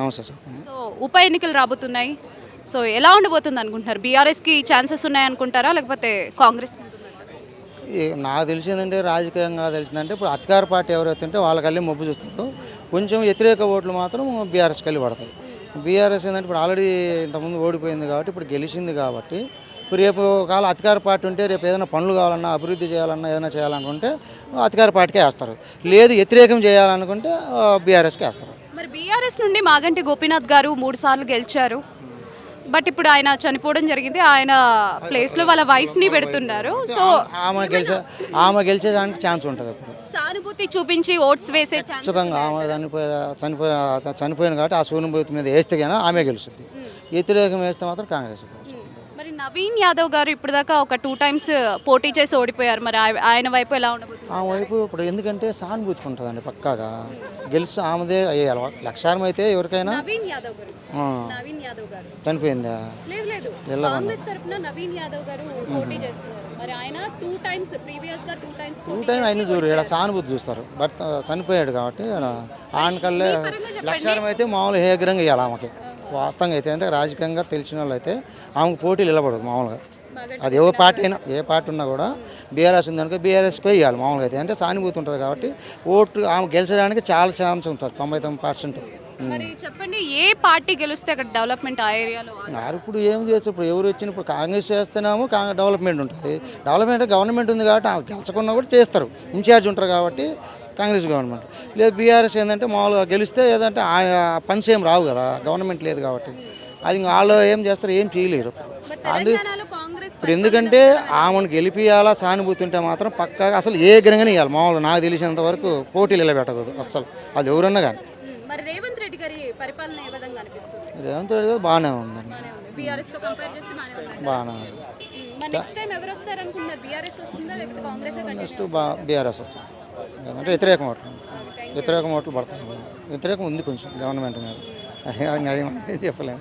నమస్తే sir. So ఉప ఎన్నికలు రాబోతున్నాయి. సో ఎలా ఉండబోతుంది అనుకుంటున్నారు? బీఆర్ఎస్కి ఛాన్సెస్ ఉన్నాయి అనుకుంటారా, లేకపోతే కాంగ్రెస్? నాకు తెలిసిందంటే రాజకీయంగా తెలిసిందంటే ఇప్పుడు అధికార పార్టీ ఎవరైతే ఉంటే వాళ్ళకల్లే మొబ్బు చూస్తారు. కొంచెం వ్యతిరేక ఓట్లు మాత్రం బీఆర్ఎస్కి వెళ్ళి పడతాయి. బీఆర్ఎస్ ఏంటంటే ఇప్పుడు ఆల్రెడీ ఇంతకుముందు ఓడిపోయింది కాబట్టి ఇప్పుడు గెలిచింది కాబట్టి ఇప్పుడు రేపు కాల అధికార పార్టీ ఉంటే రేపు ఏదైనా పనులు కావాలన్నా అభివృద్ధి చేయాలన్నా ఏదైనా చేయాలనుకుంటే అధికార పార్టీకే వేస్తారు. లేదు వ్యతిరేకం చేయాలనుకుంటే బీఆర్ఎస్కి వేస్తారు. మరి బీఆర్ఎస్ నుండి మాగంటి గోపీనాథ్ గారు 3 సార్లు గెలిచారు. బట్ ఇప్పుడు ఆయన చనిపోవడం జరిగింది. ఆయన ప్లేస్లో వాళ్ళ వైఫ్ని పెడుతున్నారు. సో ఆమె గెలిచేదానికి ఛాన్స్ ఉంటుంది. అప్పుడు సానుభూతి చూపించి ఓట్స్ వేసే ఛాన్స్. ఖచ్చితంగా ఆమె చనిపోయింది కాబట్టి ఆ సానుభూతి మీద వేస్తే కానీ ఆమె గెలుస్తుంది. వ్యతిరేకం వేస్తే మాత్రం కాంగ్రెస్ గెలుస్తుంది. మరి నవీన్ యాదవ్ గారు ఇప్పటిదాకా ఒక 2 టైమ్స్ పోటీ చేసి ఓడిపోయారు. మరి ఆయన వైపు ఎలా ఉండబోతుంది? ఆ వైపు ఇప్పుడు ఎందుకంటే సానుభూతి ఉంటుందండి పక్కాగా గెలిచి ఆమెదే లక్షారం అయితే ఎవరికైనా. నవీన్ యాదవ్ గారు చనిపోయిందా? లేదు లేదు, కాంగ్రెస్ తరపున నవీన్ యాదవ్ గారు పోటీ చేస్తున్నారు. మరి ఆయన 2 టైమ్స్ ప్రీవియస్ గా 2 టైమ్స్ అయినా చూడు ఇక్కడ సానుభూతి చూస్తారు. బట్ చనిపోయాడు కాబట్టి ఆనకల్లే లక్షారం అయితే మామూలు హేగ్రంగా ఇవ్వాలి ఆమెకి. వాస్తవంగా అయితే అంటే రాజకీయంగా తెలిసిన వాళ్ళు అయితే ఆమెకు పోటీలు నిలబడదు మామూలుగా. అది ఏ పార్టీ అయినా ఏ పార్టీ ఉన్నా కూడా బీఆర్ఎస్ ఉందనుకో బీఆర్ఎస్కి ఇవ్వాలి మామూలుగా అయితే అంటే సానుభూతి ఉంటుంది కాబట్టి ఓటు ఆమె గెలిచడానికి చాలా ఛాన్స్ ఉంటుంది 99%. మరి చెప్పండి, ఏ పార్టీ గెలిస్తే అక్కడ డెవలప్మెంట్ ఆ ఏరియాలో? ఇప్పుడు ఏం చేస్తే ఇప్పుడు ఎవరు వచ్చిన ఇప్పుడు కాంగ్రెస్ చేస్తేనేమో డెవలప్మెంట్ ఉంటుంది. డెవలప్మెంట్ గవర్నమెంట్ ఉంది కాబట్టి ఆమె గెలిచకున్నా కూడా చేస్తారు. ఇన్ఛార్జ్ ఉంటారు కాబట్టి కాంగ్రెస్ గవర్నమెంట్. లేదు బీఆర్ఎస్ ఏంటంటే మామూలుగా గెలిస్తే ఏదంటే పనిస్ ఏం రావు కదా, గవర్నమెంట్ లేదు కాబట్టి అది వాళ్ళు ఏం చేస్తారు, ఏం చేయలేరు. ఇప్పుడు ఎందుకంటే ఆమెను గెలిపియాలా సానుభూతి ఉంటే మాత్రం పక్కాగా అసలు ఏ గ్రంగానే ఇవ్వాలి. మామూలుగా నాకు తెలిసినంత వరకు పోటీలు ఇలా పెట్టకూడదు అసలు, అది ఎవరన్నా కానీ. మరి రేవంత్ రెడ్డి గారి పరిపాలన ఏ విధంగా అనిపిస్తుంది? రేవంత్ రెడ్డి గారు బాగానే ఉందండి. బీఆర్ఎస్ తో కంపేర్ చేస్తే బాగానే ఉంది. మరి నెక్స్ట్ టైం ఎవరు వస్తారు అనుకుంటున్నారు? బీఆర్ఎస్ వస్తుందా లేకపోతే కాంగ్రెస్? నెక్స్ట్ బీఆర్ఎస్ వచ్చింది. అంటే వ్యతిరేకం ఓట్లు పడతాయి. వ్యతిరేకం ఉంది కొంచెం గవర్నమెంట్ మీద, అది చెప్పలేము.